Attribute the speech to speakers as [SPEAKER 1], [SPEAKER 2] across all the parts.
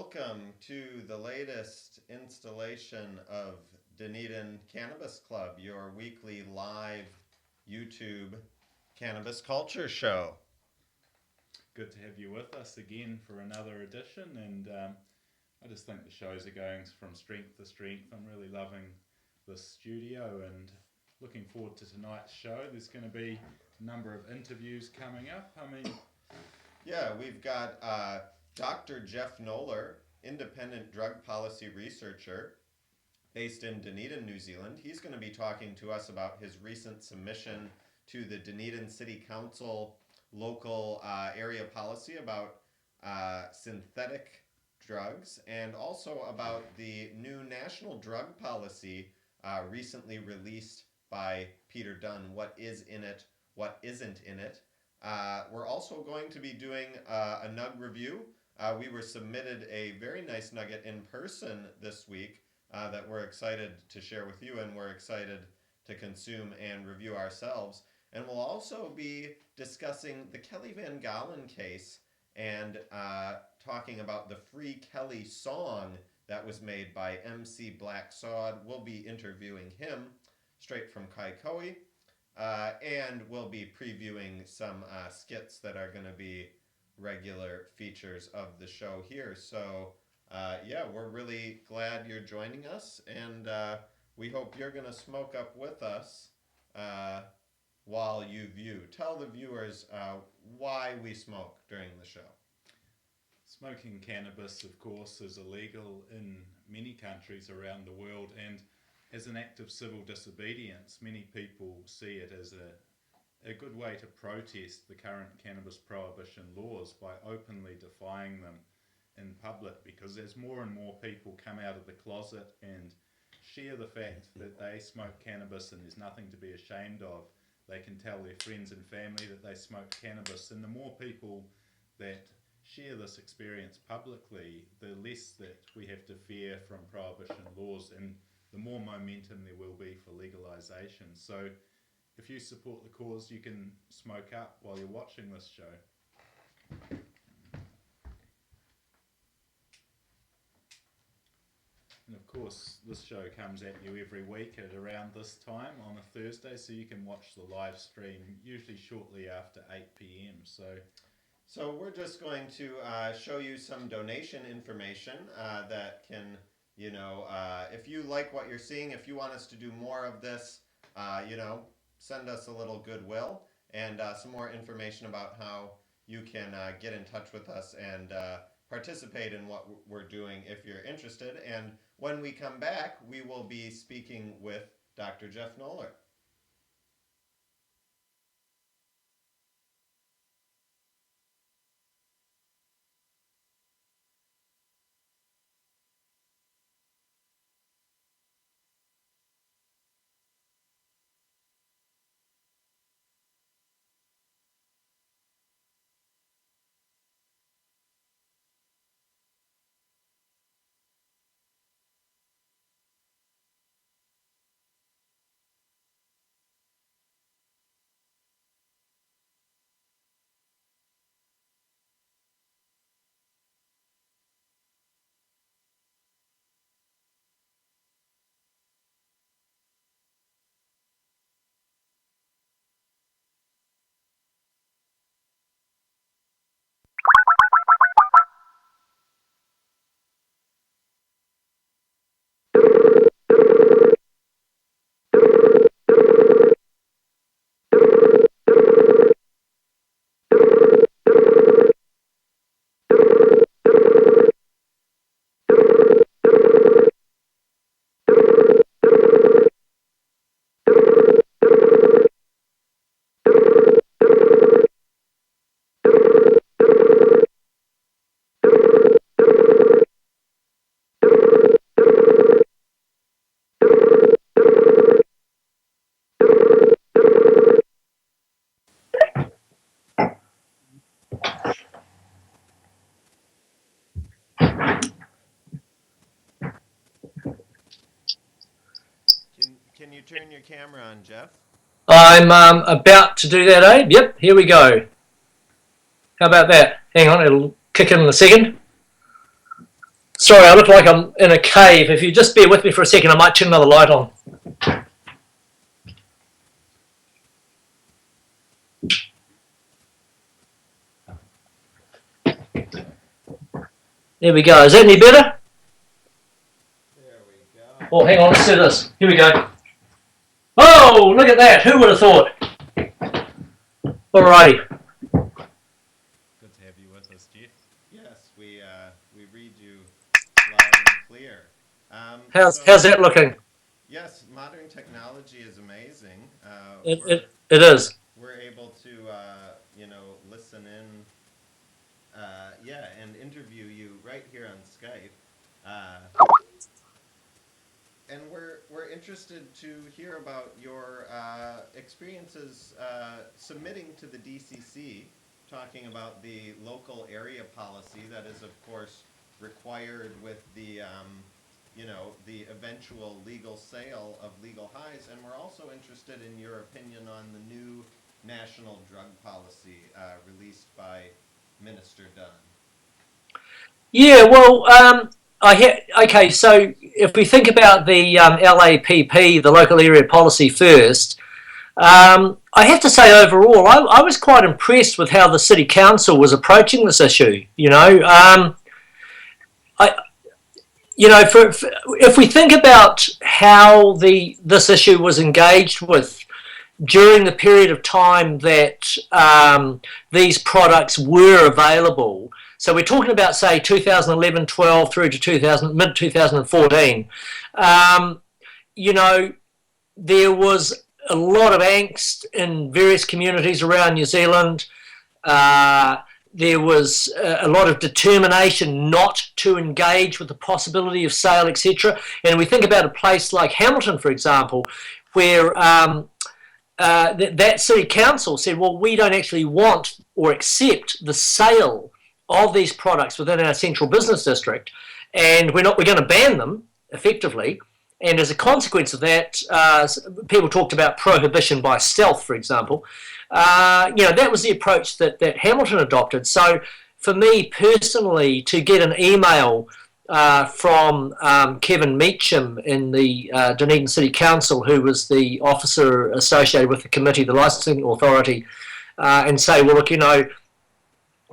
[SPEAKER 1] welcome to the latest installation of Dunedin Cannabis Club, your weekly live YouTube cannabis culture show.
[SPEAKER 2] Good to have you with us again for another edition, and I just think the shows are going from strength to strength. I'm really loving this studio and looking forward to tonight's show. There's going to be a number of interviews coming up.
[SPEAKER 1] We've got Dr. Jeff Noller, independent drug policy researcher based in Dunedin, New Zealand. He's going to be talking to us about his recent submission to the Dunedin City Council local area policy about synthetic drugs, and also about the new national drug policy recently released by Peter Dunn. What is in it, what isn't in it. We're also going to be doing a nug review. We were submitted a very nice nugget in person this week that we're excited to share with you, and we're excited to consume and review ourselves. And we'll also be discussing the Kelly Van Gaalen case and talking about the Free Kelly song that was made by MC Black Sod. We'll be interviewing him straight from Kaikoui. And we'll be previewing some skits that are going to be regular features of the show here. So, we're really glad you're joining us, and we hope you're going to smoke up with us while you view. Tell the viewers why we smoke during the show.
[SPEAKER 2] Smoking cannabis, of course, is illegal in many countries around the world, and as an act of civil disobedience, many people see it as a good way to protest the current cannabis prohibition laws by openly defying them in public, because as more and more people come out of the closet and share the fact that they smoke cannabis and there's nothing to be ashamed of, they can tell their friends and family that they smoke cannabis, and the more people that share this experience publicly, the less that we have to fear from prohibition laws, and the more momentum there will be for legalization. So if you support the cause, you can smoke up while you're watching this show. And of course, this show comes at you every week at around this time on a Thursday, so you can watch the live stream usually shortly after 8 p.m.
[SPEAKER 1] So we're just going to show you some donation information that can, if you like what you're seeing, if you want us to do more of this, send us a little goodwill and some more information about how you can get in touch with us and participate in what we're doing if you're interested. And when we come back, we will be speaking with Dr. Jeff Noller. Can you turn your camera on, Jeff?
[SPEAKER 3] I'm about to do that, Abe. Yep, here we go. How about that? Hang on, it'll kick in a second. Sorry, I look like I'm in a cave. If you just bear with me for a second, I might turn another light on. There we go. Is that any better?
[SPEAKER 1] There we go.
[SPEAKER 3] Oh, hang on, let's do this. Here we go. Oh, look at that. Who would have thought? Alrighty.
[SPEAKER 2] Good to have you with us, Jeff.
[SPEAKER 1] Yes, we read you loud and clear.
[SPEAKER 3] How's that looking?
[SPEAKER 1] Yes, modern technology is amazing.
[SPEAKER 3] It is.
[SPEAKER 1] We're able to listen in, and interview you right here on Skype. And we're interested to hear about your experiences submitting to the DCC, talking about the local area policy that is, of course, required with the the eventual legal sale of legal highs. And we're also interested in your opinion on the new national drug policy released by Minister Dunn.
[SPEAKER 3] Yeah, well, okay, so if we think about the LAPP, the local area policy first, I have to say overall, I was quite impressed with how the City Council was approaching this issue. If we think about how this issue was engaged with during the period of time that these products were available, so we're talking about, say, 2011-12 through to mid-2014, there was a lot of angst in various communities around New Zealand. There was a lot of determination not to engage with the possibility of sale, etc. And we think about a place like Hamilton, for example, where that city council said, well, we don't actually want or accept the sale of these products within our central business district, and we're going to ban them effectively. And as a consequence of that, people talked about prohibition by stealth, for example. That was the approach that Hamilton adopted. So for me personally, to get an email from Kevin Meacham in the Dunedin City Council, who was the officer associated with the committee, the licensing authority, and say, well, look,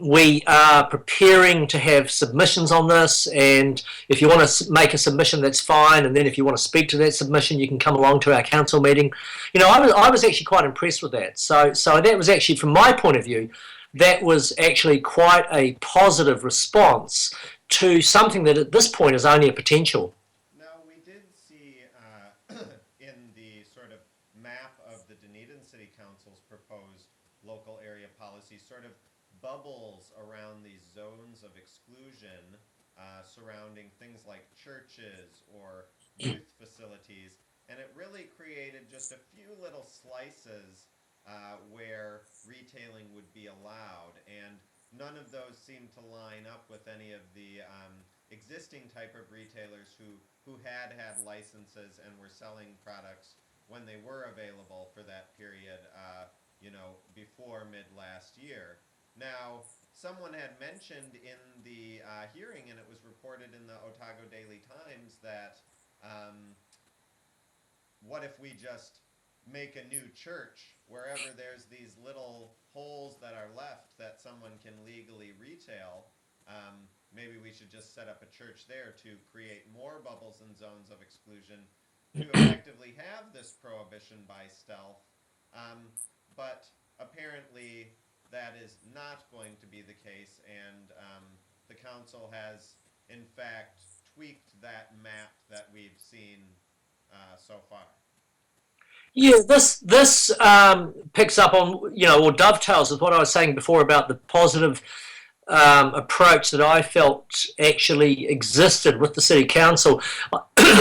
[SPEAKER 3] we are preparing to have submissions on this, and if you want to make a submission, that's fine, and then if you want to speak to that submission, you can come along to our council meeting. I was actually quite impressed with that. So that was actually, from my point of view, that was actually quite a positive response to something that at this point is only a potential.
[SPEAKER 1] Now, we did see in the sort of map of the Dunedin City Council's proposed local area policy sort of bubbles around these zones of exclusion surrounding things like churches or youth facilities, and it really created just a few little slices where retailing would be allowed, and none of those seem to line up with any of the existing type of retailers who had licenses and were selling products when they were available for that period, before mid last year. Now, someone had mentioned in the hearing, and it was reported in the Otago Daily Times, that what if we just make a new church wherever there's these little holes that are left that someone can legally retail? Maybe we should just set up a church there to create more bubbles and zones of exclusion to effectively have this prohibition by stealth. But apparently that is not going to be the case, and the council has, in fact, tweaked that map that we've seen so far.
[SPEAKER 3] Yeah, this picks up on, or dovetails with what I was saying before about the positive approach that I felt actually existed with the City Council.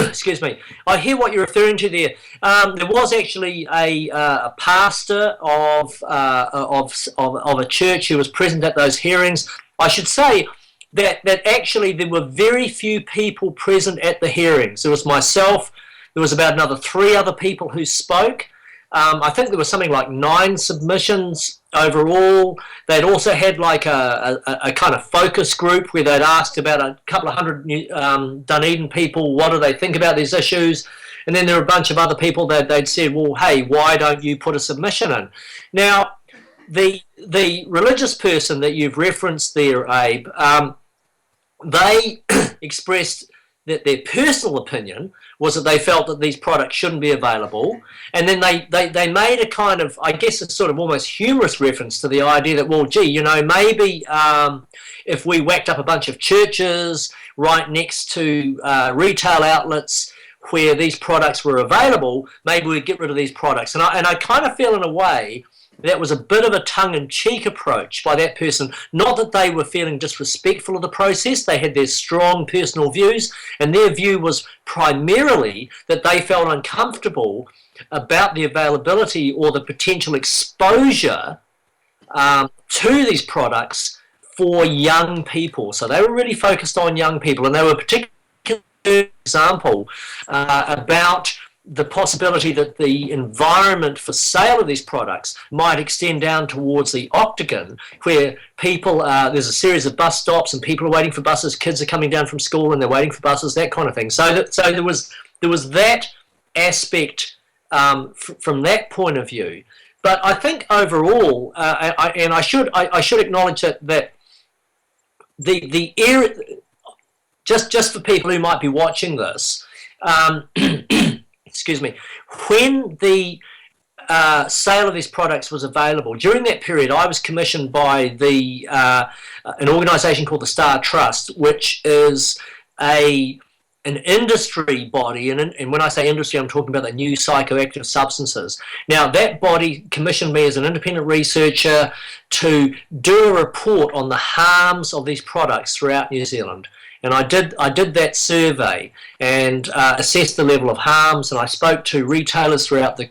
[SPEAKER 3] Excuse me. I hear what you're referring to there. There was actually a pastor of a church who was present at those hearings. I should say that actually there were very few people present at the hearings. There was myself. There was about another 3 other people who spoke. I think there was something like 9 submissions overall. They'd also had like a kind of focus group where they'd asked about a couple of hundred Dunedin people, what do they think about these issues? And then there were a bunch of other people that they'd said, well, hey, why don't you put a submission in? Now, the religious person that you've referenced there, Abe, they expressed that their personal opinion was that they felt that these products shouldn't be available. And then they made a kind of, I guess, a sort of almost humorous reference to the idea that, well, gee, you know, maybe if we whacked up a bunch of churches right next to retail outlets where these products were available, maybe we'd get rid of these products. And I kind of feel in a way that was a bit of a tongue-in-cheek approach by that person. Not that they were feeling disrespectful of the process. They had their strong personal views, and their view was primarily that they felt uncomfortable about the availability or the potential exposure to these products for young people. So they were really focused on young people, and they were particularly example about the possibility that the environment for sale of these products might extend down towards the Octagon, where people, there's a series of bus stops and people are waiting for buses, kids are coming down from school and they're waiting for buses, that kind of thing. So there was that aspect from that point of view. But I think overall, I should acknowledge that the area, just for people who might be watching this, excuse me, when the sale of these products was available, during that period I was commissioned by an organisation called the Star Trust, which is an industry body, and when I say industry I'm talking about the new psychoactive substances. Now that body commissioned me as an independent researcher to do a report on the harms of these products throughout New Zealand. And I did that survey and assessed the level of harms, and I spoke to retailers throughout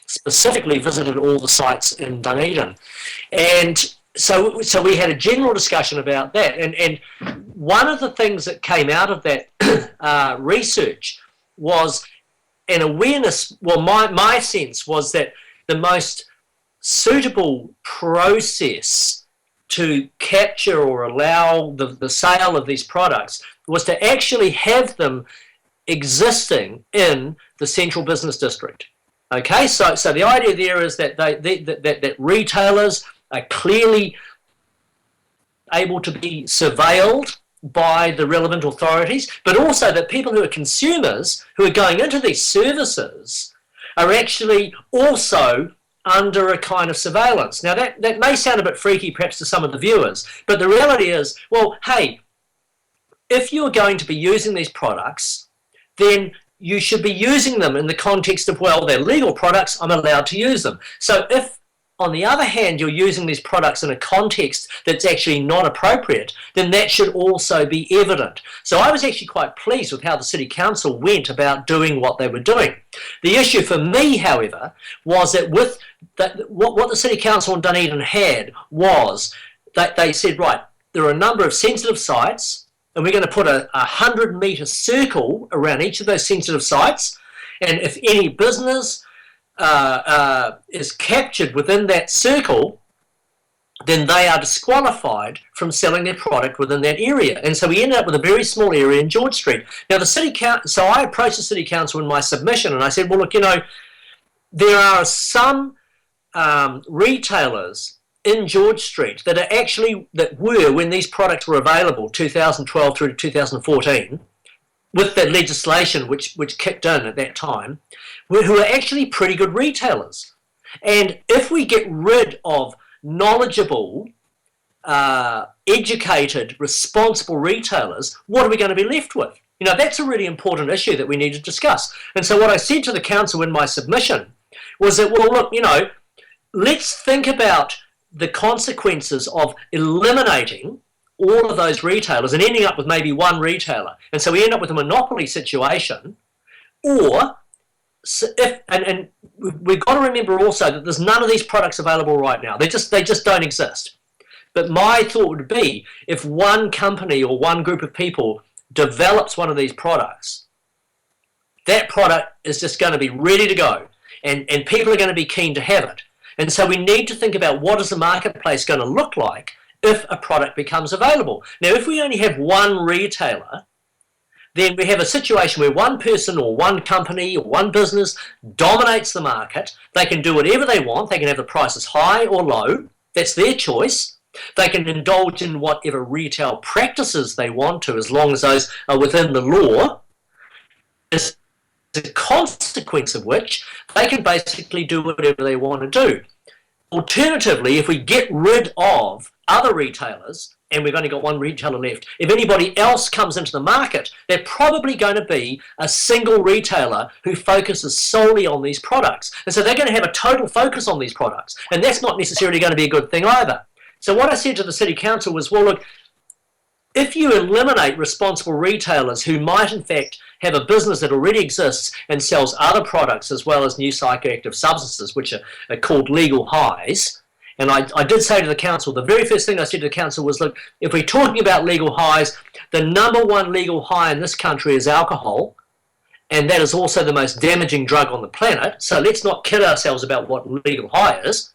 [SPEAKER 3] specifically visited all the sites in Dunedin. And so we had a general discussion about that. And one of the things that came out of that research was an awareness, well, my sense was that the most suitable process to capture or allow the sale of these products was to actually have them existing in the central business district. Okay, so the idea there is that that retailers are clearly able to be surveilled by the relevant authorities, but also that people who are consumers who are going into these services are actually also under a kind of surveillance. Now that may sound a bit freaky perhaps to some of the viewers, but the reality is, well, hey, if you're going to be using these products, then you should be using them in the context of, well, they're legal products, I'm allowed to use them. So if, on the other hand, you're using these products in a context that's actually not appropriate, then that should also be evident. So I was actually quite pleased with how the City Council went about doing what they were doing. The issue for me, however, was that with what the City Council in Dunedin had was that they said, right, there are a number of sensitive sites, and we're going to put a 100-metre circle around each of those sensitive sites, and if any business is captured within that circle, then they are disqualified from selling their product within that area. And so we ended up with a very small area in George Street. Now the City Council, so I approached the City Council in my submission and I said, well, look, you know, there are some retailers in George Street that were, when these products were available, 2012 through to 2014, with that legislation which kicked in at that time, who are actually pretty good retailers. And if we get rid of knowledgeable, educated, responsible retailers, what are we going to be left with? You know, that's a really important issue that we need to discuss. And so what I said to the council in my submission was that, well, look, you know, let's think about the consequences of eliminating all of those retailers and ending up with maybe one retailer. And so we end up with a monopoly situation, or and we've got to remember also that there's none of these products available right now. They just don't exist. But my thought would be, if one company or one group of people develops one of these products that product is just going to be ready to go, and people are going to be keen to have it. And so we need to think about what is the marketplace going to look like if a product becomes available. Now, if we only have one retailer, then we have a situation where one person or one company or one business dominates the market. They can do whatever they want. They can have the prices high or low. That's their choice. They can indulge in whatever retail practices they want to, as long as those are within the law. As a consequence of which, they can basically do whatever they want to do. Alternatively, if we get rid of other retailers, and we've only got one retailer left, if anybody else comes into the market, they're probably going to be a single retailer who focuses solely on these products. And so they're going to have a total focus on these products. And that's not necessarily going to be a good thing either. So what I said to the City Council was, well, look, if you eliminate responsible retailers who might in fact have a business that already exists and sells other products as well as new psychoactive substances, which are called legal highs, and I did say to the council, the very first thing I said to the council was, look, if we're talking about legal highs, the number one legal high in this country is alcohol, and that is also the most damaging drug on the planet, so let's not kid ourselves about what legal high is.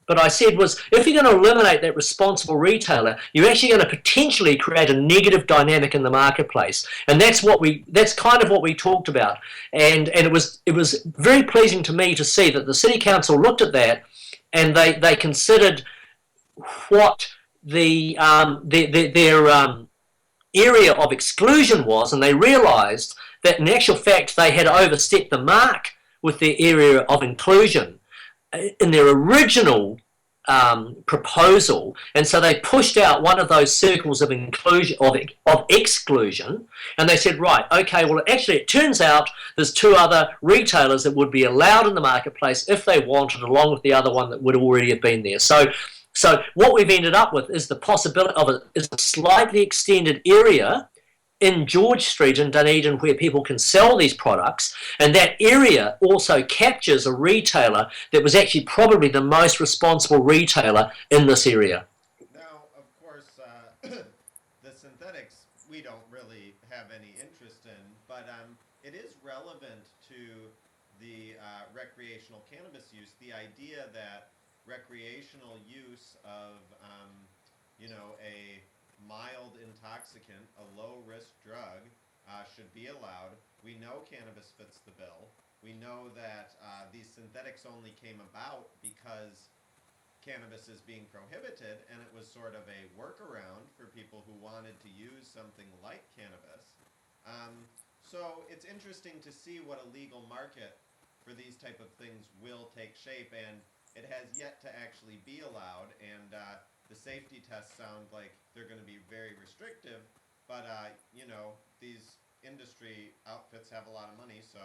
[SPEAKER 3] But I said was, if you're going to eliminate that responsible retailer, you're actually going to potentially create a negative dynamic in the marketplace, and that's kind of what we talked about. And it was very pleasing to me to see that the City Council looked at that, and they considered what their area of exclusion was, and they realised that in actual fact they had overstepped the mark with their area of inclusion in their original proposal, and so they pushed out one of those circles of inclusion of exclusion, and they said, right, okay, well actually it turns out there's two other retailers that would be allowed in the marketplace if they wanted, along with the other one that would already have been there. So what we've ended up with is the possibility of a slightly extended area in George Street in Dunedin where people can sell these products, and that area also captures a retailer that was actually probably the most responsible retailer in this area.
[SPEAKER 1] Now, of course, the synthetics we don't really have any interest in, but it is relevant to the recreational cannabis use, the idea that recreational use of, a mild intoxicant, a low-risk drug, should be allowed. We know cannabis fits the bill. We know that these synthetics only came about because cannabis is being prohibited, and it was sort of a workaround for people who wanted to use something like cannabis. So it's interesting to see what a legal market for these type of things will take shape, and it has yet to actually be allowed, and the safety tests sound like they're going to be very restrictive, but these industry outfits have a lot of money, so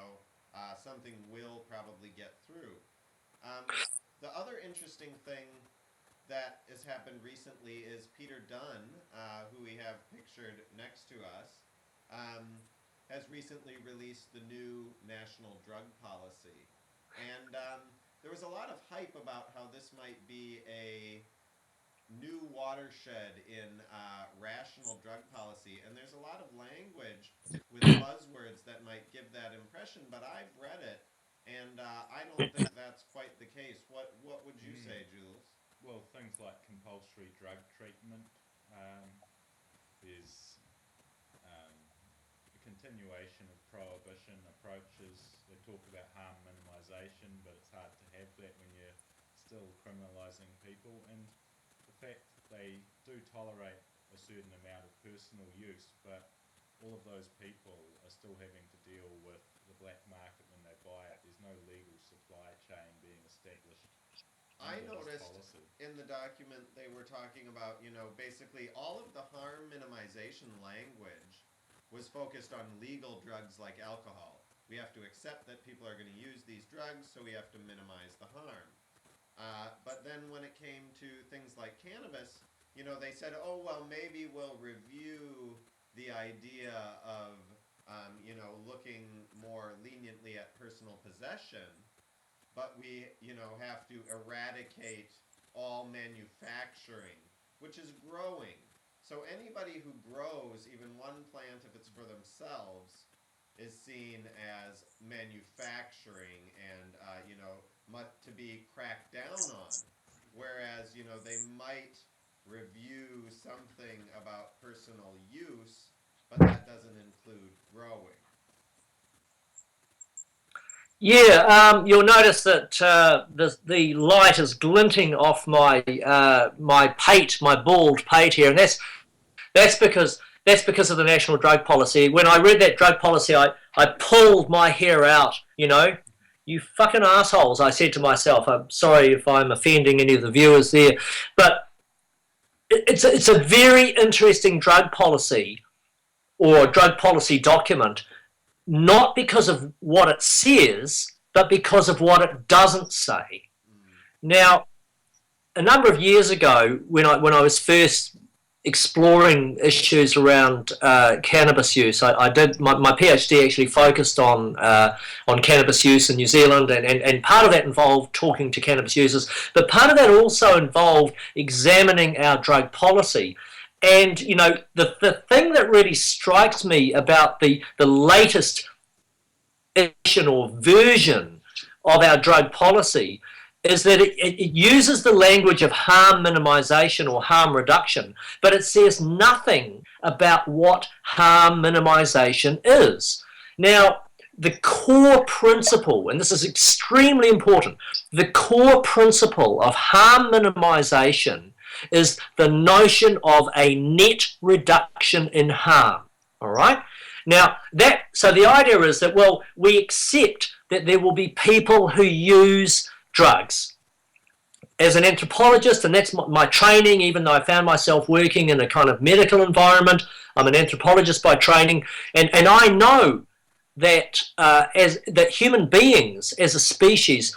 [SPEAKER 1] something will probably get through. The other interesting thing that has happened recently is Peter Dunn, who we have pictured next to us, has recently released the new national drug policy. And there was a lot of hype about how this might be a new watershed in rational drug policy, and there's a lot of language with buzzwords that might give that impression, but I've read it, and I don't think that's quite the case. What would you say, Jules?
[SPEAKER 2] Well, things like compulsory drug treatment, there's a continuation of prohibition approaches. They talk about harm minimisation, but it's hard to have that when you're still criminalising people, and the fact that they do tolerate a certain amount of personal use, but all of those people are still having to deal with the black market when they buy it. There's no legal supply chain being established.
[SPEAKER 1] I noticed in the document they were talking about, basically all of the harm minimization language was focused on legal drugs like alcohol. We have to accept that people are going to use these drugs, so we have to minimize the harm. But then when it came to things like cannabis, they said, oh, well, maybe we'll review the idea of, looking more leniently at personal possession, but we, have to eradicate all manufacturing, which is growing. So anybody who grows even one plant, if it's for themselves, is seen as manufacturing and, to be cracked down on. Whereas, they might review something about personal use, but that doesn't include growing.
[SPEAKER 3] Yeah, you'll notice that the light is glinting off my my pate, my bald pate here, and that's because of the national drug policy. When I read that drug policy, I pulled my hair out. You fucking assholes, I said to myself. I'm sorry if I'm offending any of the viewers there, but it's a very interesting drug policy or drug policy document, not because of what it says, but because of what it doesn't say. Now, a number of years ago, when I was first exploring issues around cannabis use, I did my PhD actually focused on cannabis use in New Zealand, and part of that involved talking to cannabis users, but part of that also involved examining our drug policy. And, the thing that really strikes me about the latest edition or version of our drug policy is that it uses the language of harm minimization or harm reduction, but it says nothing about what harm minimization is. Now, the core principle, and this is extremely important, the core principle of harm minimization is the notion of a net reduction in harm. All right? Now, so the idea is that, well, we accept that there will be people who use drugs. As an anthropologist, and that's my training, even though I found myself working in a kind of medical environment, I'm an anthropologist by training, and I know that that human beings as a species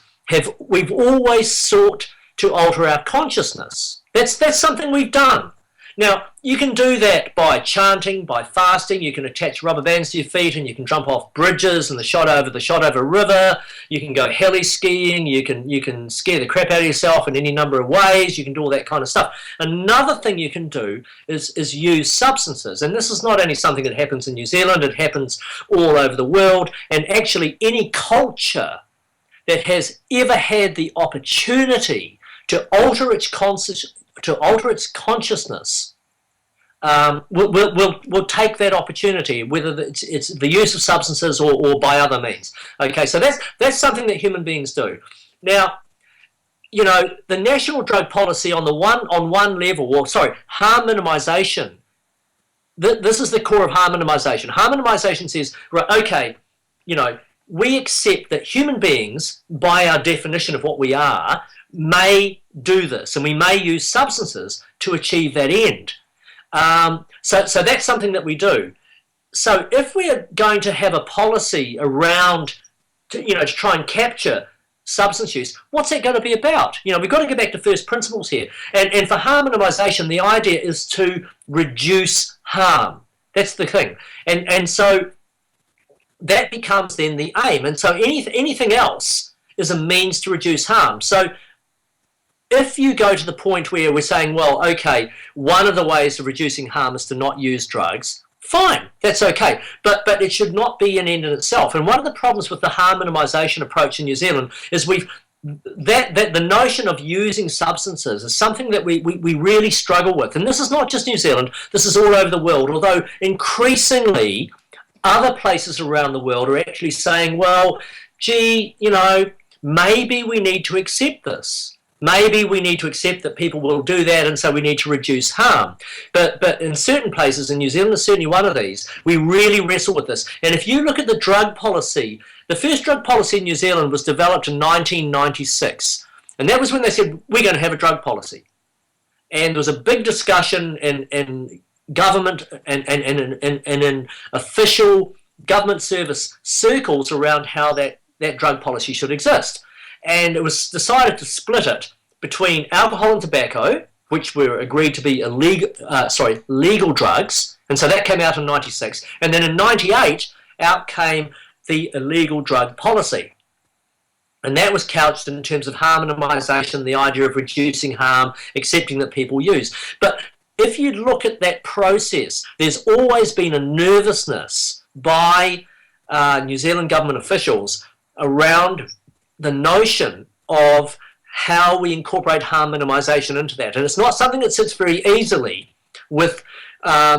[SPEAKER 3] we've always sought to alter our consciousness. That's something we've done. Now, you can do that by chanting, by fasting. You can attach rubber bands to your feet and you can jump off bridges and the shot over river. You can go heli skiing. You can scare the crap out of yourself in any number of ways. You can do all that kind of stuff. Another thing you can do is use substances. And this is not only something that happens in New Zealand, it happens all over the world. And actually any culture that has ever had the opportunity to alter its consciousness will take that opportunity, whether it's the use of substances or by other means. Okay, so that's something that human beings do. Now, the national drug policy on one level, harm minimization. This is the core of harm minimization. Harm minimization says, right, okay, we accept that human beings, by our definition of what we are, may do this, and we may use substances to achieve that end. So that's something that we do. So if we're going to have a policy around, to try and capture substance use, what's that going to be about? We've got to go back to first principles here. And for harm minimization, the idea is to reduce harm. That's the thing. And so that becomes then the aim. And so anything else is a means to reduce harm. So if you go to the point where we're saying, well, okay, one of the ways of reducing harm is to not use drugs, fine, that's okay. But it should not be an end in itself. And one of the problems with the harm minimization approach in New Zealand is that the notion of using substances is something that we really struggle with. And this is not just New Zealand, this is all over the world, although increasingly other places around the world are actually saying, well, gee, maybe we need to accept this. Maybe we need to accept that people will do that, and so we need to reduce harm. But in certain places, and New Zealand is certainly one of these, we really wrestle with this. And if you look at the drug policy, the first drug policy in New Zealand was developed in 1996. And that was when they said, we're going to have a drug policy. And there was a big discussion in government and in official government service circles around how that drug policy should exist. And it was decided to split it between alcohol and tobacco, which were agreed to be legal drugs, and so that came out in 96. And then in 98, out came the illegal drug policy. And that was couched in terms of harm minimization, the idea of reducing harm, accepting that people use. But if you look at that process, there's always been a nervousness by New Zealand government officials around the notion of how we incorporate harm minimisation into that. And it's not something that sits very easily with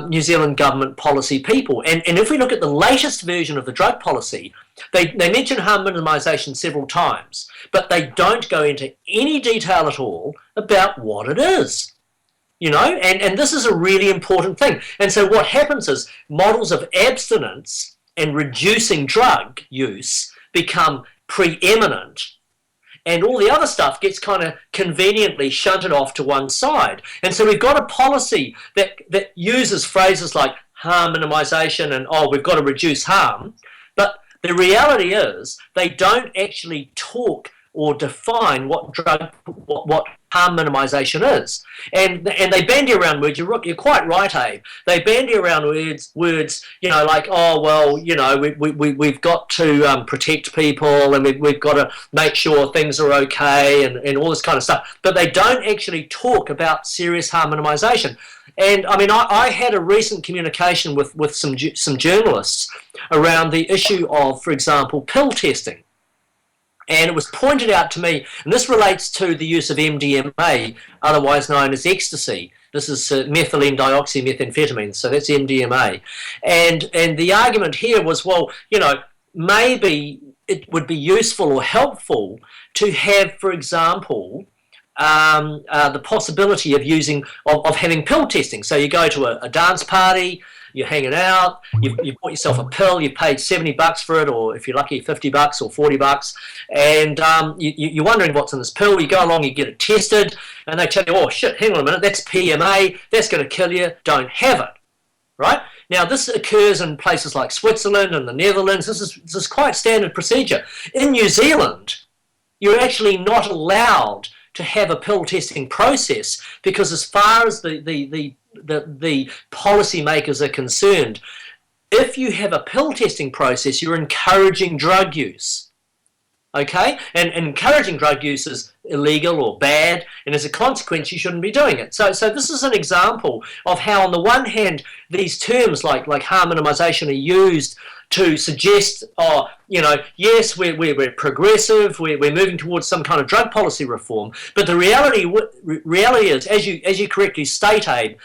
[SPEAKER 3] New Zealand government policy people. And if we look at the latest version of the drug policy, they mention harm minimisation several times, but they don't go into any detail at all about what it is. And this is a really important thing. And so what happens is models of abstinence and reducing drug use become preeminent, and all the other stuff gets kind of conveniently shunted off to one side. And so we've got a policy that uses phrases like harm minimisation and, we've got to reduce harm. But the reality is they don't actually talk or define what harm minimisation is. And they bandy around words. You're quite right, Abe. They bandy around words, like, we've got to protect people, and we've got to make sure things are okay, and all this kind of stuff. But they don't actually talk about serious harm minimisation. And I mean, I had a recent communication with some journalists around the issue of, for example, pill testing. And it was pointed out to me, and this relates to the use of MDMA, otherwise known as ecstasy. This is methylene dioxymethamphetamine, so that's MDMA. And the argument here was, well, maybe it would be useful or helpful to have, for example, the possibility of having pill testing. So you go to a dance party, you're hanging out, you've bought yourself a pill, you paid $70 for it, or if you're lucky, $50 or $40, and you're wondering what's in this pill. You go along, you get it tested, and they tell you, oh shit, hang on a minute, that's PMA, that's going to kill you, don't have it, right? Now this occurs in places like Switzerland and the Netherlands. This is quite standard procedure. In New Zealand, you're actually not allowed to have a pill testing process, because as far as the policymakers are concerned, if you have a pill testing process, you're encouraging drug use. Okay? And encouraging drug use is illegal or bad, and as a consequence, you shouldn't be doing it. So this is an example of how, on the one hand, these terms like harm minimisation are used to suggest, yes, we're progressive, we're moving towards some kind of drug policy reform. But the reality is, as you correctly state, Abe,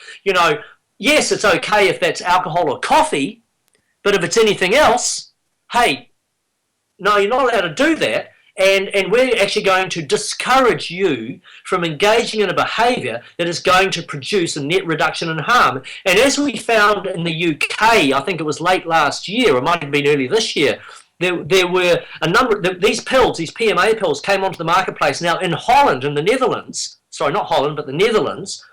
[SPEAKER 3] yes, it's okay if that's alcohol or coffee, but if it's anything else, hey, no, you're not allowed to do that. And we're actually going to discourage you from engaging in a behaviour that is going to produce a net reduction in harm. And as we found in the UK, I think it was late last year, or it might have been early this year, there were a number of these PMA pills came onto the marketplace. Now in Holland and the Netherlands, sorry, not Holland, but the Netherlands,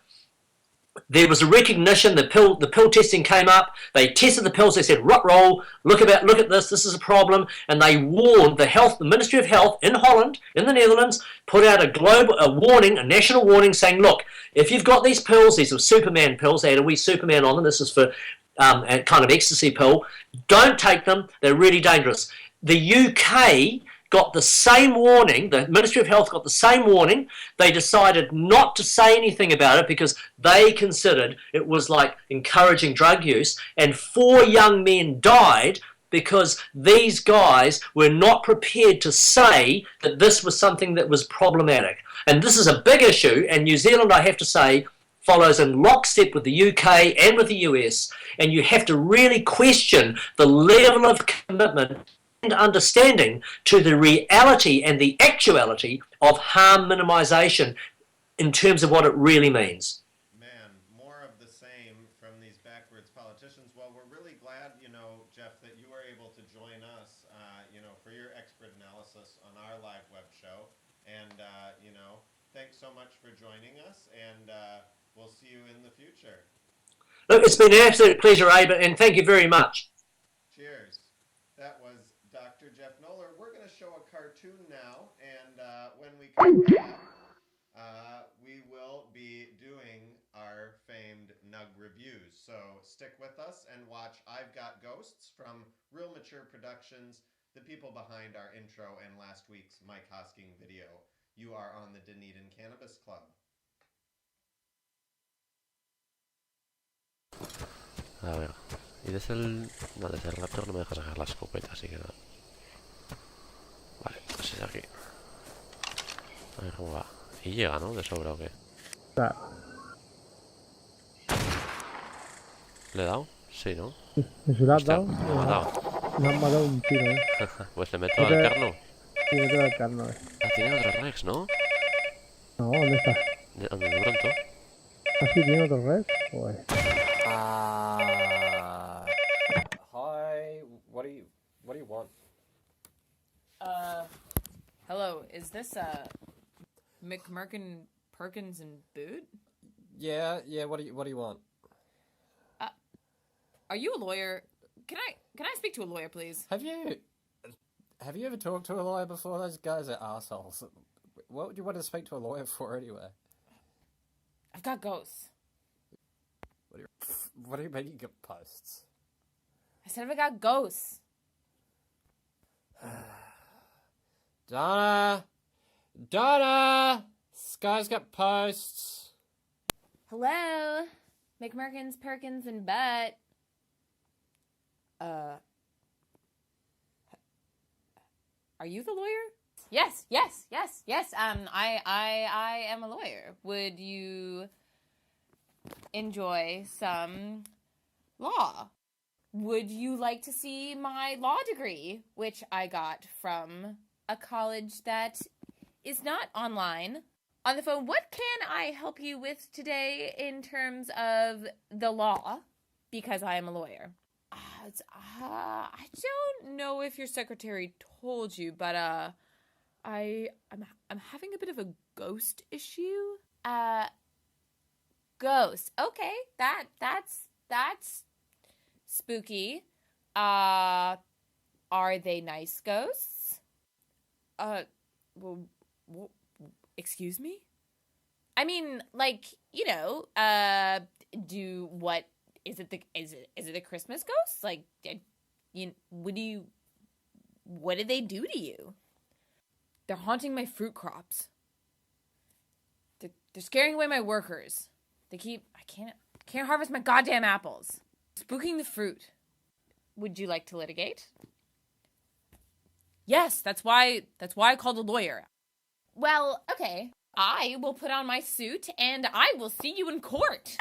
[SPEAKER 3] there was a recognition. The pill testing came up. They tested the pills. They said, "Roll, look at this. This is a problem." And they warned the Ministry of Health in Holland, in the Netherlands, put out a national warning, saying, "Look, if you've got these pills, these are Superman pills. They had a wee Superman on them. This is for a kind of ecstasy pill. Don't take them. They're really dangerous." The UK got the same warning. The Ministry of Health got the same warning. They decided not to say anything about it because they considered it was like encouraging drug use, and 4 young men died because these guys were not prepared to say that this was something that was problematic. And this is a big issue, and New Zealand, I have to say, follows in lockstep with the UK and with the US, and you have to really question the level of commitment and understanding to the reality and the actuality of harm minimisation in terms of what it really means.
[SPEAKER 1] Man, more of the same from these backwards politicians. Well, we're really glad, Jeff, that you were able to join us, for your expert analysis on our live web show. And, thanks so much for joining us, and we'll see you in the future.
[SPEAKER 3] Look, it's been an absolute pleasure, Abe, and thank you very much.
[SPEAKER 1] Cheers. That was Dr. Jeff Noller. We're going to show a cartoon now, and when we come back, we will be doing our famed Nug reviews. So stick with us and watch I've Got Ghosts from Real Mature Productions, the people behind our intro and last week's Mike Hosking video. You are on the Dunedin Cannabis Club.
[SPEAKER 3] Oh, yeah.
[SPEAKER 4] Y desde el... No, desde el Raptor no me deja sacar la escopeta, así que nada. Vale, pues es aquí. A ver cómo va. Y llega, ¿no? ¿De sobra o qué?
[SPEAKER 5] Claro.
[SPEAKER 4] ¿Le he dado? Sí, ¿no?
[SPEAKER 5] ¿En su lado
[SPEAKER 4] Hostia,
[SPEAKER 5] dado?
[SPEAKER 4] me ha matado.
[SPEAKER 5] Me han matado un tiro,
[SPEAKER 4] Pues le meto al carno.
[SPEAKER 5] Sí, me queda el carno,
[SPEAKER 4] Ah, tiene otro Rex, ¿no?
[SPEAKER 5] No, ¿dónde está?
[SPEAKER 4] ¿De pronto?
[SPEAKER 5] ¿Ah, sí, tiene otro red? Joder.
[SPEAKER 6] Hi. What do you want?
[SPEAKER 7] Hello. Is this McMurkin Perkins and Boot?
[SPEAKER 6] Yeah. What do you want?
[SPEAKER 7] Are you a lawyer? Can I speak to a lawyer, please?
[SPEAKER 6] Have you ever talked to a lawyer before? Those guys are assholes. What would you want to speak to a lawyer for anyway?
[SPEAKER 7] I've got ghosts.
[SPEAKER 6] What do you mean you get posts?
[SPEAKER 7] I said I've got ghosts.
[SPEAKER 6] Donna! This guy's got posts.
[SPEAKER 7] Hello, McMurkins, Perkins, and Butt. Are you the lawyer? Yes. I am a lawyer. Would you enjoy some law? Would you like to see my law degree, which I got from a college that is not online? On the phone, what can I help you with today in terms of the law? Because I am a lawyer. I don't know if your secretary told you, but I'm having a bit of a ghost issue. Ghost. Okay, that's spooky. Are they nice ghosts? Well, excuse me? I mean, like, you know, is it a Christmas ghost? Like, what did they do to you? They're haunting my fruit crops. They're scaring away my workers. I can't harvest my goddamn apples. Spooking the fruit. Would you like to litigate? Yes, that's why I called a lawyer. Well, okay. I will put on my suit and I will see you in court.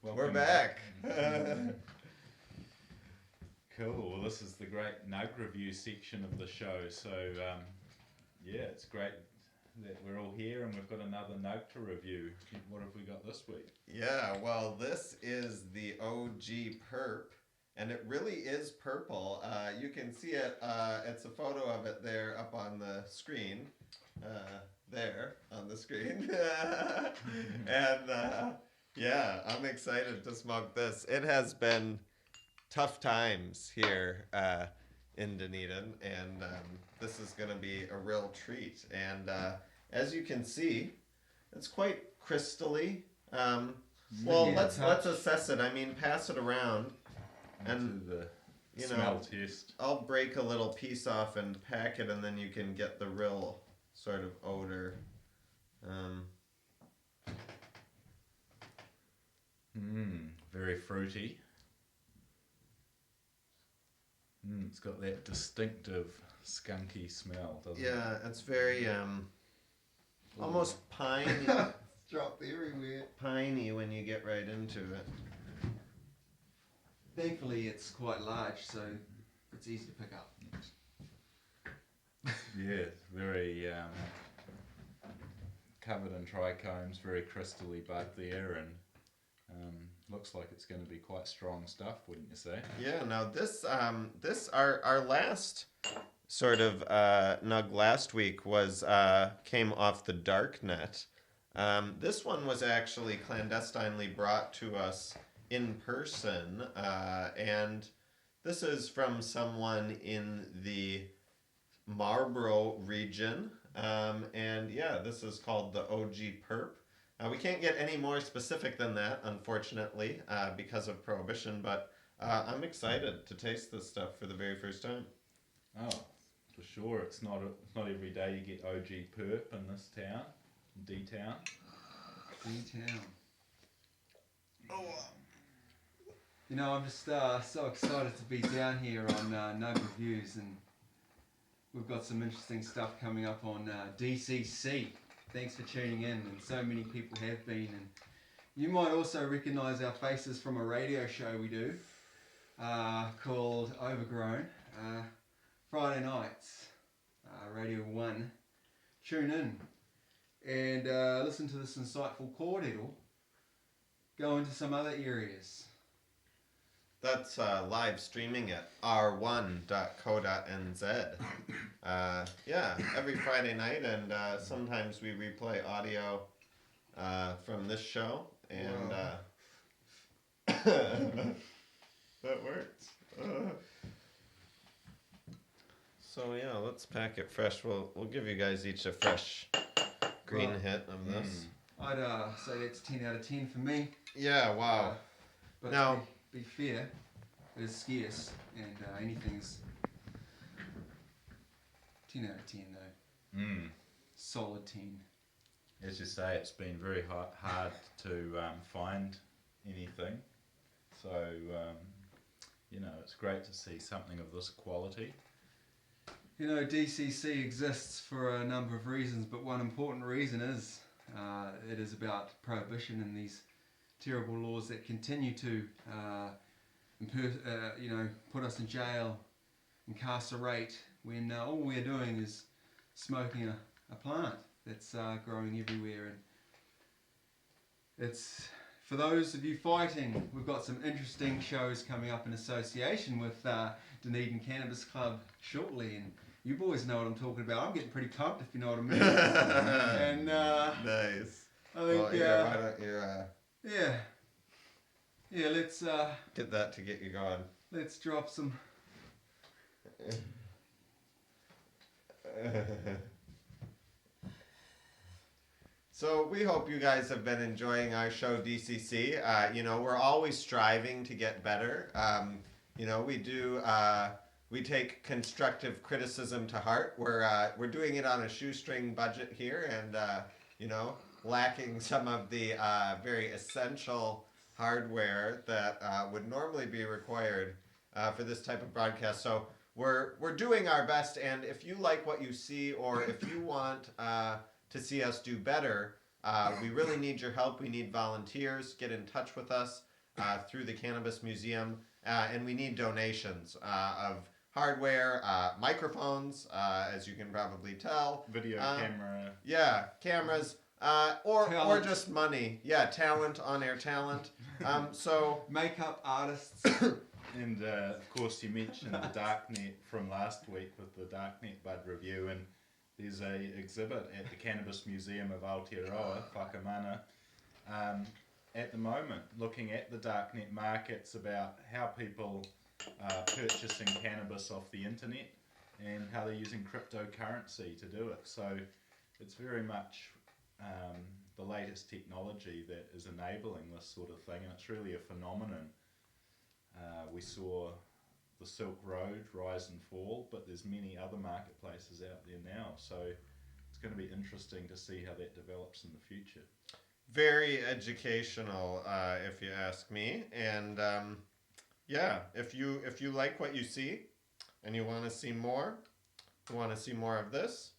[SPEAKER 1] We're back.
[SPEAKER 2] Cool. Well, this is the great Nug review section of the show. So, yeah, it's great that we're all here and we've got another Nug to review. What have we got this week?
[SPEAKER 1] Yeah, well, this is the OG Perp, and it really is purple. You can see it. It's a photo of it there up on the screen. There on the screen. And yeah, I'm excited to smoke this. It has been tough times here in Dunedin, and this is going to be a real treat. And as you can see, it's quite crystally. Well, let's assess it. I mean, pass it around, and
[SPEAKER 2] the smell test.
[SPEAKER 1] I'll break a little piece off and pack it, and then you can get the real sort of odor.
[SPEAKER 2] Very fruity. It's got that distinctive skunky smell, doesn't it?
[SPEAKER 1] Yeah, it's very almost piney.
[SPEAKER 8] Dropped everywhere.
[SPEAKER 1] Piney when you get right into it.
[SPEAKER 8] Thankfully, it's quite large, so it's easy to pick up.
[SPEAKER 2] Yeah, very covered in trichomes, very crystally bud there, and looks like it's going to be quite strong stuff, wouldn't you say?
[SPEAKER 1] Yeah. Now this our last sort of nug last week was came off the dark net. This one was actually clandestinely brought to us in person, and this is from someone in the Marlborough region, and yeah, this is called the OG Perp. We can't get any more specific than that, unfortunately, because of prohibition, but I'm excited to taste this stuff for the very first time.
[SPEAKER 2] Oh, for sure. It's not every day you get OG perp in this town, D-town.
[SPEAKER 8] D-town. You know, I'm just so excited to be down here on No Reviews, and we've got some interesting stuff coming up on DCC. Thanks for tuning in, and so many people have been. And you might also recognise our faces from a radio show we do called Overgrown. Friday nights, Radio 1. Tune in and listen to this insightful kōrero. Go into some other areas.
[SPEAKER 1] That's live streaming at r1.co.nz. Yeah, every Friday night, and sometimes we replay audio from this show, and that works. So yeah, let's pack it fresh. We'll give you guys each a fresh green hit of this.
[SPEAKER 8] I'd say that's 10 out of 10 for me.
[SPEAKER 1] Yeah, wow.
[SPEAKER 8] But
[SPEAKER 1] Now,
[SPEAKER 8] to be fair, it is scarce, and anything's 10 out of 10 though. Solid 10.
[SPEAKER 2] As you say, it's been very hard to find anything. So, you know, it's great to see something of this quality.
[SPEAKER 8] You know, DCC exists for a number of reasons, but one important reason is it is about prohibition and these terrible laws that continue to, put us in jail, incarcerate, when all we're doing is smoking a plant that's growing everywhere. And it's for those of you fighting, we've got some interesting shows coming up in association with Dunedin Cannabis Club shortly, and you boys know what I'm talking about. I'm getting pretty pumped, if you know what I mean. And
[SPEAKER 1] nice.
[SPEAKER 8] I think
[SPEAKER 1] why don't you
[SPEAKER 8] yeah, let's
[SPEAKER 1] get that to get you going.
[SPEAKER 8] let's drop some.
[SPEAKER 1] So we hope you guys have been enjoying our show, DCC. You know, we're always striving to get better. You know, we take constructive criticism to heart. We're doing it on a shoestring budget here, and you know, lacking some of the very essential hardware that would normally be required for this type of broadcast. So we're doing our best, and if you like what you see, or if you want to see us do better, we really need your help. We need volunteers. Get in touch with us through the Cannabis Museum, and we need donations of hardware, microphones, as you can probably tell.
[SPEAKER 2] Video camera.
[SPEAKER 1] Yeah, cameras, or
[SPEAKER 8] Talent.
[SPEAKER 1] just money. Yeah, talent, on-air talent. So
[SPEAKER 8] Makeup artists.
[SPEAKER 2] And of course, you mentioned the Darknet from last week with the Darknet Bud review, and there's a exhibit at the Cannabis Museum of Aotearoa, Whakamana, at the moment, looking at the Darknet markets, about how people are purchasing cannabis off the internet and how they're using cryptocurrency to do it. So it's very much the latest technology that is enabling this sort of thing, and it's really a phenomenon. We saw the Silk Road rise and fall, but there's many other marketplaces out there now, so it's going to be interesting to see how that develops in the future.
[SPEAKER 1] very educational, if you ask me. And yeah, if you like what you see, and you want to see more, of this,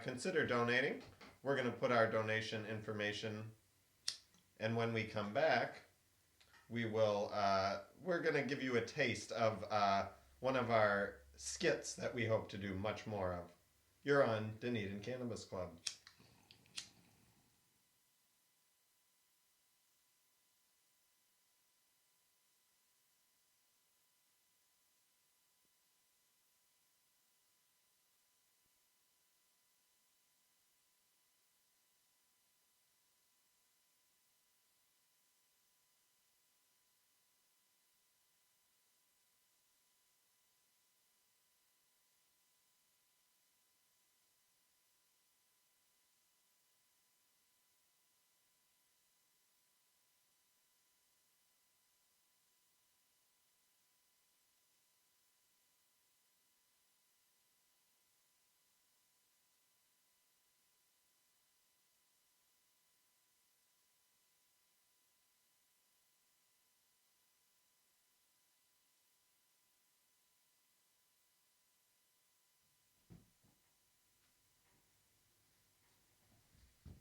[SPEAKER 1] consider donating. We're going to put our donation information, and when we come back, we're going to give you a taste of one of our skits that we hope to do much more of. You're on Dunedin Cannabis Club.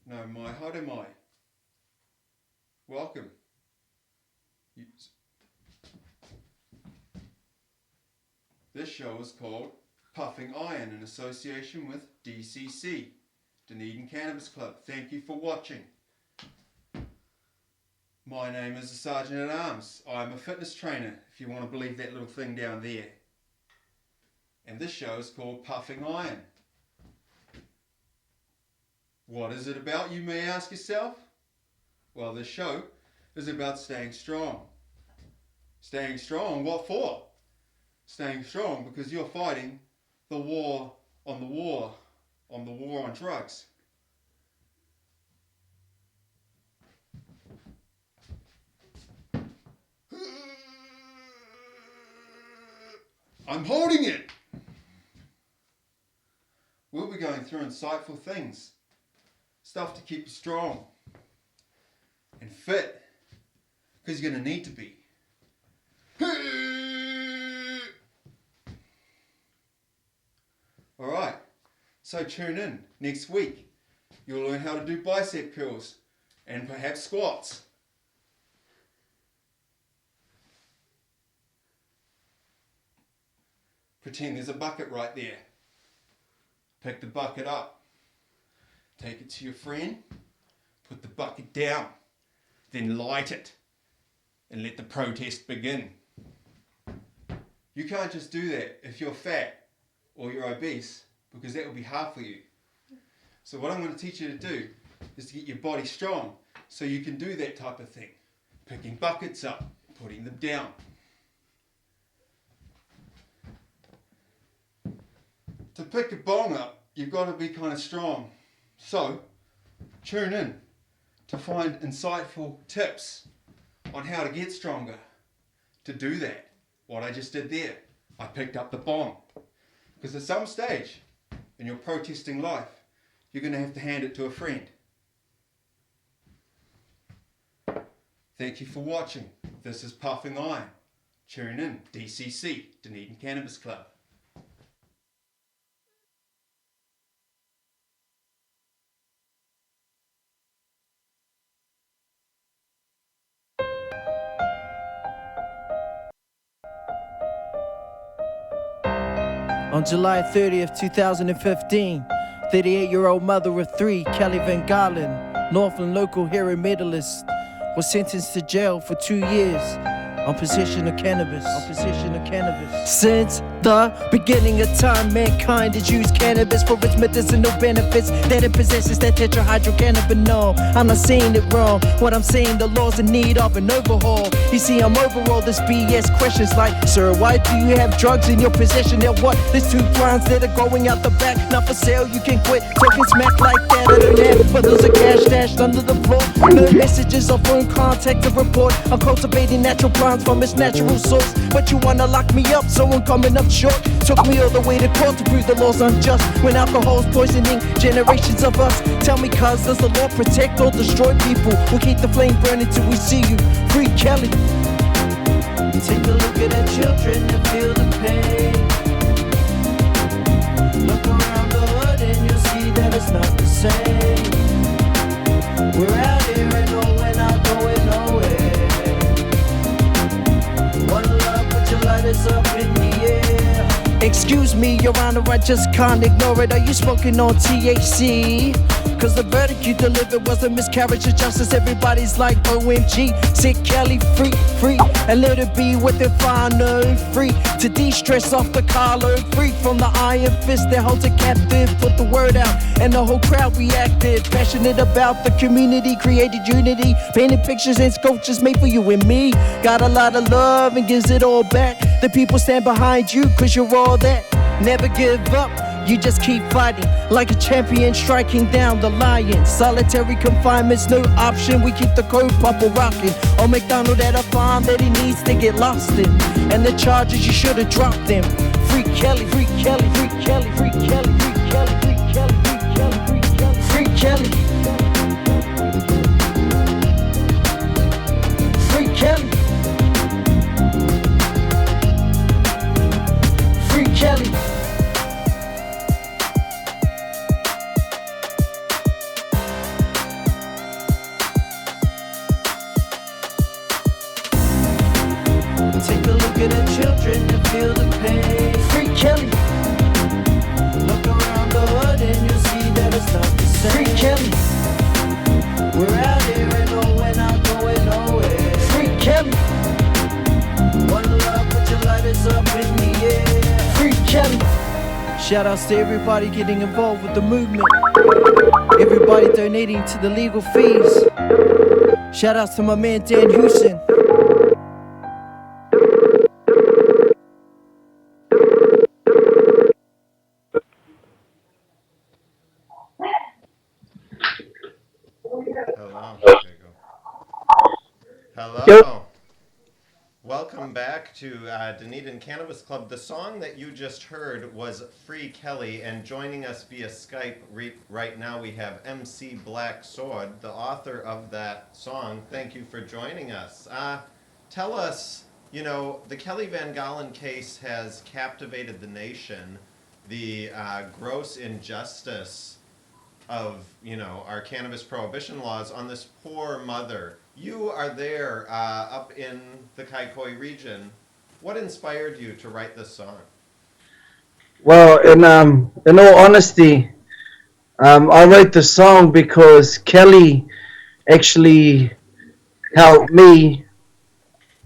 [SPEAKER 8] No mai haere mai. Welcome. This show is called Puffing Iron in association with DCC, Dunedin Cannabis Club. Thank you for watching. My name is the Sergeant at Arms. I'm a fitness trainer, if you want to believe that little thing down there. And this show is called Puffing Iron. What is it about, you may ask yourself? Well, this show is about staying strong. Staying strong, what for? Staying strong because you're fighting the war on the war on drugs. I'm holding it! We'll be going through insightful things. Stuff to keep you strong and fit, because you're going to need to be. Alright, so tune in next week. You'll learn how to do bicep curls and perhaps squats. Pretend there's a bucket right there. Pick the bucket up. Take it to your friend. Put the bucket down. Then light it. And let the protest begin. You can't just do that if you're fat or you're obese, because that will be hard for you. So what I'm going to teach you to do is to get your body strong so you can do that type of thing. Picking buckets up, putting them down. To pick a bong up, you've got to be kind of strong. So, tune in to find insightful tips on how to get stronger. To do that, what I just did there, I picked up the bong. Because at some stage in your protesting life, you're going to have to hand it to a friend. Thank you for watching. This is Puffing Iron. Tune in, DCC, Dunedin Cannabis Club.
[SPEAKER 9] On July 30th, 2015, 38-year-old mother of three, Kelly Van Gaalen, Northland local hero medalist, was sentenced to jail for 2 years on possession of cannabis. Since the beginning of time, mankind has used cannabis for its medicinal benefits that it possesses, that tetrahydrocannabinol. I'm not saying it wrong. What I'm saying, the law's in need of an overhaul. You see, I'm over all this BS questions like, sir, why do you have drugs in your possession? And what? There's 2 blinds that are going out the back, not for sale. You can quit talking smack like that on the net. But there's a cash stashed under the floor. No messages or phone contact to report. I'm cultivating natural plants from its natural source. But you wanna lock me up, so I'm coming up short. Took me all the way to court to prove the law's unjust, when alcohol's poisoning generations of us. Tell me, cuz, does the law protect or destroy people? We'll keep the flame burning till we see you free, Kelly. Take a look at the children and feel the pain. Look around the hood and you'll see that it's not the same. We're out here and no, we're not going nowhere. One love, put your lighters up in the air. Excuse me, Your Honor, I just can't ignore it. Are you smoking on THC? Cause the verdict you delivered was a miscarriage of justice. Everybody's like, OMG, sick Kelly, free, and let it be with the final free. To de-stress off the collar, free from the iron fist that holds it captive. Put the word out, and the whole crowd reacted. Passionate about the community, created unity. Painted pictures and sculptures made for you and me. Got a lot of love and gives it all back. The people stand behind you, cause you're all that. Never give up. You just keep fighting like a champion, striking down the lion. Solitary confinement's no option. We keep the code proper rocking. On McDonald at a farm that he needs to get lost in. And the charges, you should have dropped them. Free Kelly, free Kelly, free Kelly, free Kelly, free Kelly, free Kelly, free Kelly, free Kelly, free Kelly. Free Kelly. Free Kelly. at the children to feel the pain. Free Kelly. Look around the hood and you'll see that it's not the same. Free Kelly. We're out here and no, we're not going nowhere. Free Kelly. One love, put your lighters up in the air. Free Kelly. Shout outs to everybody getting involved with the movement. Everybody donating to the legal fees. Shout outs to my man Dan Houston.
[SPEAKER 1] Hello. There you go. Hello.
[SPEAKER 5] Yep.
[SPEAKER 1] Welcome back to Dunedin Cannabis Club. The song that you just heard was Free Kelly, and joining us via Skype right now we have MC Black Sword, the author of that song. Thank you for joining us. Tell us, you know, the Kelly Van Gaalen case has captivated the nation. The gross injustice of, you know, our cannabis prohibition laws on this poor mother. You are there up in the Kaikoi region. What inspired you to write this song?
[SPEAKER 10] Well, in all honesty, I wrote the song because Kelly actually helped me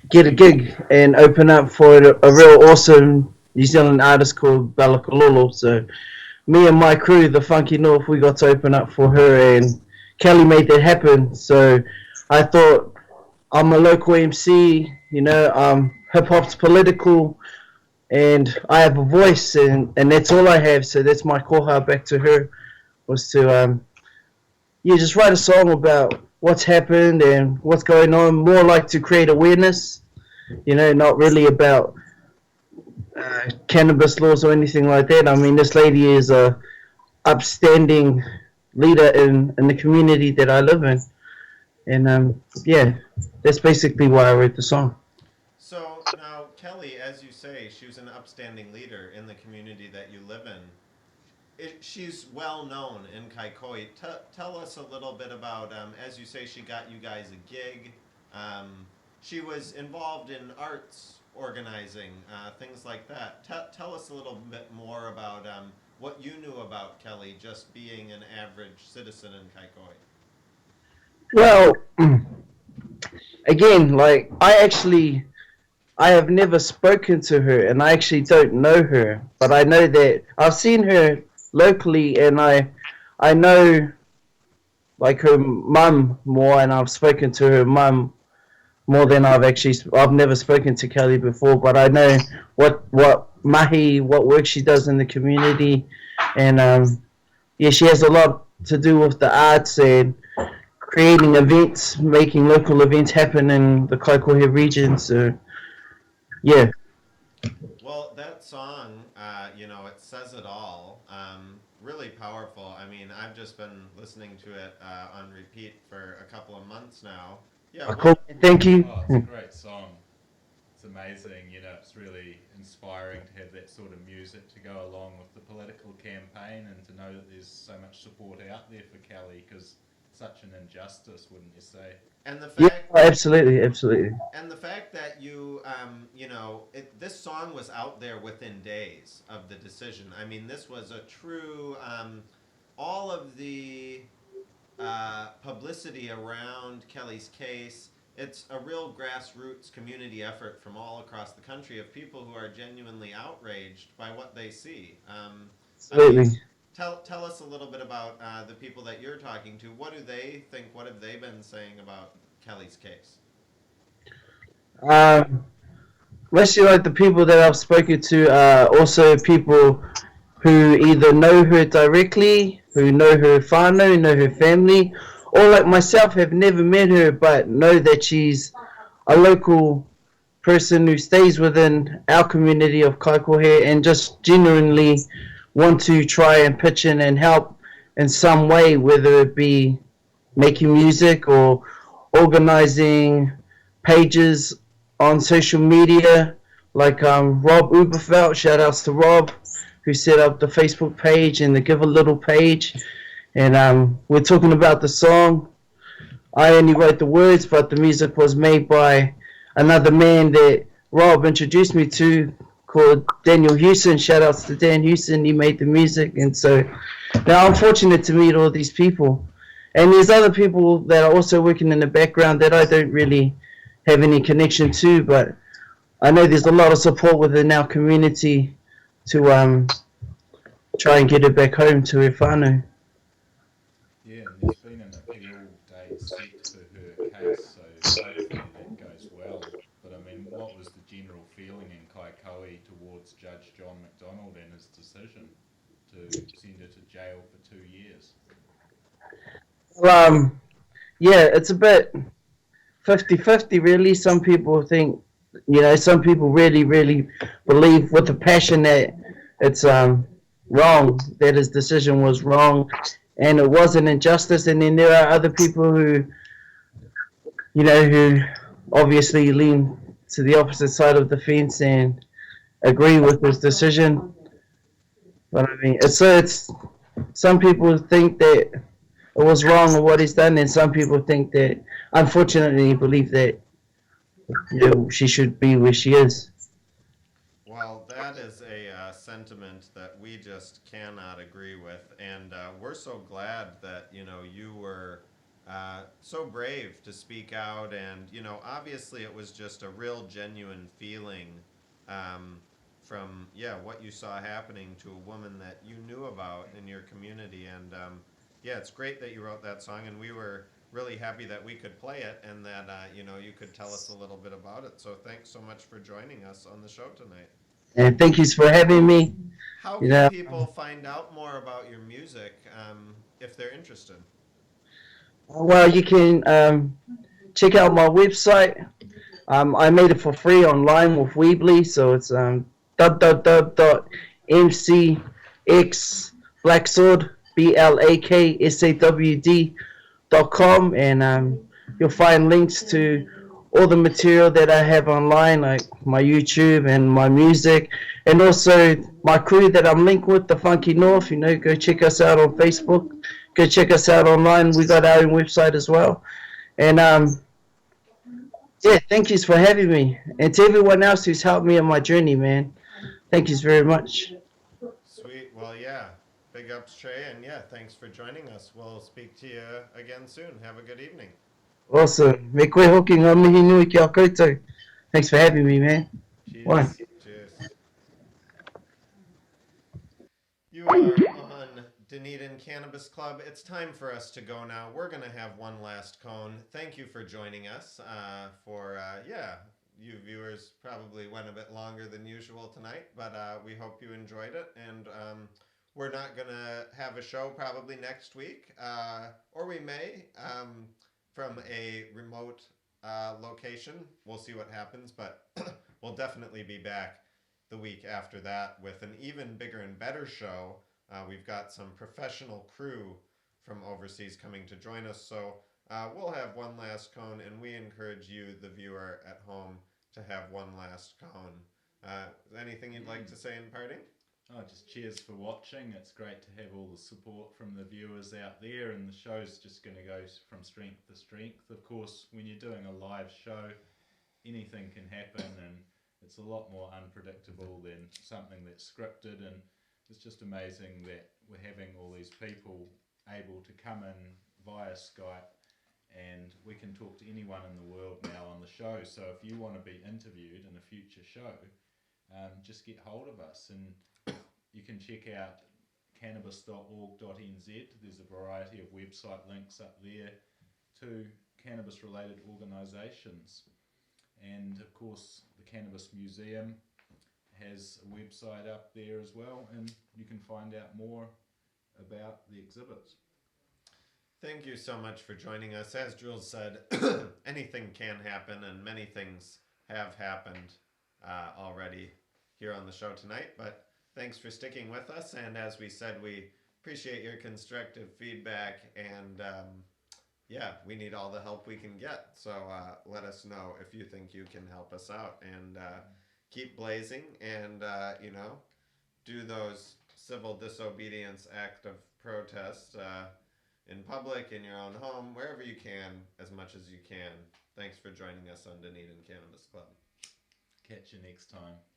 [SPEAKER 10] get a gig and open up for a real awesome New Zealand artist called Bella Kalolo. So me and my crew, the Funky North, we got to open up for her, and Kelly made that happen. So I thought, I'm a local MC, you know, hip hop's political, and I have a voice, and that's all I have. So that's my koha back to her, was to just write a song about what's happened and what's going on, more like to create awareness, you know, not really about cannabis laws or anything like that. I mean, this lady is a upstanding leader in the community that I live in, and yeah, that's basically why I wrote the song.
[SPEAKER 1] So now, Kelly, as you say, she was an upstanding leader in the community that you live in. She's well known in Kaikoi. Tell us a little bit about, as you say, she got you guys a gig. She was involved in arts organizing, things like that. Tell us a little bit more about what you knew about Kelly, just being an average citizen in Kaikoi.
[SPEAKER 10] Well, again, like, I have never spoken to her, and I actually don't know her, but I know that I've seen her locally, and I know, like, her mum more, and I've spoken to her mum more than I've never spoken to Kelly before, but I know what work she does in the community, and yeah, she has a lot to do with the arts and creating events, making local events happen in the Kaikohe region. So yeah.
[SPEAKER 1] Well, that song, you know, it says it all. Really powerful. I mean, I've just been listening to it on repeat for a couple of months now. Yeah.
[SPEAKER 10] Cool. Thank you.
[SPEAKER 2] Oh, it's a great song. It's amazing, you know, it's really inspiring to have that sort of music to go along with the political campaign, and to know that there's so much support out there for Kelly, because such an injustice, wouldn't you say?
[SPEAKER 1] And the fact,
[SPEAKER 10] yeah, absolutely.
[SPEAKER 1] And the fact that you, you know, this song was out there within days of the decision. I mean, this was a true, all of the publicity around Kelly's case. It's a real grassroots community effort from all across the country of people who are genuinely outraged by what they see.
[SPEAKER 10] Absolutely.
[SPEAKER 1] I mean, tell us a little bit about the people that you're talking to. What do they think? What have they been saying about Kelly's case?
[SPEAKER 10] Mostly like the people that I've spoken to are also people who either know her directly, who know her whānau, know her family, or like myself have never met her but know that she's a local person who stays within our community of Kaikohe, and just genuinely want to try and pitch in and help in some way, whether it be making music or organizing pages on social media, like Rob Uberfeld, shout outs to Rob, who set up the Facebook page and the Give a Little page. And we're talking about the song. I only wrote the words, but the music was made by another man that Rob introduced me to, called Daniel Houston. Shout outs to Dan Houston. He made the music, and so now I'm fortunate to meet all these people. And there's other people that are also working in the background that I don't really have any connection to, but I know there's a lot of support within our community to try and get her back home to her whānau.
[SPEAKER 2] Yeah, and there's been an appeal date set for her case, so hopefully that goes well. But I mean, what was the general feeling in Kaikoui towards Judge John McDonald and his decision to send her to jail for 2 years?
[SPEAKER 10] Yeah, it's a bit 50-50 really. Some people think, some people really, really believe with a passion that it's wrong, that his decision was wrong and it was an injustice. And then there are other people who, who obviously lean to the opposite side of the fence and agree with his decision. But I mean, it's some people think that it was wrong or what he's done, and some people think that, unfortunately, believe that she should be where she is.
[SPEAKER 1] Well, that is a sentiment that we just cannot agree with, and we're so glad that you were so brave to speak out, and obviously it was just a real genuine feeling from what you saw happening to a woman that you knew about in your community, and it's great that you wrote that song, and we were really happy that we could play it and that you could tell us a little bit about it. So thanks so much for joining us on the show tonight.
[SPEAKER 10] And thank you for having me.
[SPEAKER 1] How can people find out more about your music if they're interested?
[SPEAKER 10] Well, you can check out my website. I made it for free online with Weebly, so it's www.mcxblacksword BLAKSAWD.com, and you'll find links to all the material that I have online, like my YouTube and my music, and also my crew that I'm linked with, the Funky North. Go check us out on Facebook. Go check us out online. We got our own website as well. And thank yous for having me, and to everyone else who's helped me on my journey, man. Thank yous very much.
[SPEAKER 1] Sweet. Well, big ups, Trey, and thanks for joining us. We'll speak to you again soon. Have a good evening.
[SPEAKER 10] Awesome. Me koe hoki ngā mihi nui ki a koutou. Thanks for having me, man.
[SPEAKER 1] Cheers.
[SPEAKER 10] One.
[SPEAKER 1] Cheers. You are on Dunedin Cannabis Club. It's time for us to go now. We're going to have one last cone. Thank you for joining us. You viewers probably went a bit longer than usual tonight, but we hope you enjoyed it. And we're not going to have a show probably next week, or we may, from a remote location. We'll see what happens, but we'll definitely be back the week after that with an even bigger and better show. We've got some professional crew from overseas coming to join us, so we'll have one last cone, and we encourage you, the viewer at home, to have one last cone. Anything you'd like to say in parting?
[SPEAKER 2] Oh, just cheers for watching. It's great to have all the support from the viewers out there, and the show's just going to go from strength to strength. Of course, when you're doing a live show, anything can happen, and it's a lot more unpredictable than something that's scripted, and it's just amazing that we're having all these people able to come in via Skype, and we can talk to anyone in the world now on the show. So if you want to be interviewed in a future show, just get hold of us, and you can check out cannabis.org.nz. There's a variety of website links up there to cannabis related organisations, and of course the Cannabis Museum has a website up there as well, and you can find out more about the exhibits.
[SPEAKER 1] Thank you so much for joining us. As Jules said, anything can happen, and many things have happened already here on the show tonight, but thanks for sticking with us, and as we said, we appreciate your constructive feedback, and we need all the help we can get, so let us know if you think you can help us out, and keep blazing, and do those civil disobedience act of protest in public, in your own home, wherever you can, as much as you can. Thanks for joining us on Dunedin Cannabis Club.
[SPEAKER 2] Catch you next time.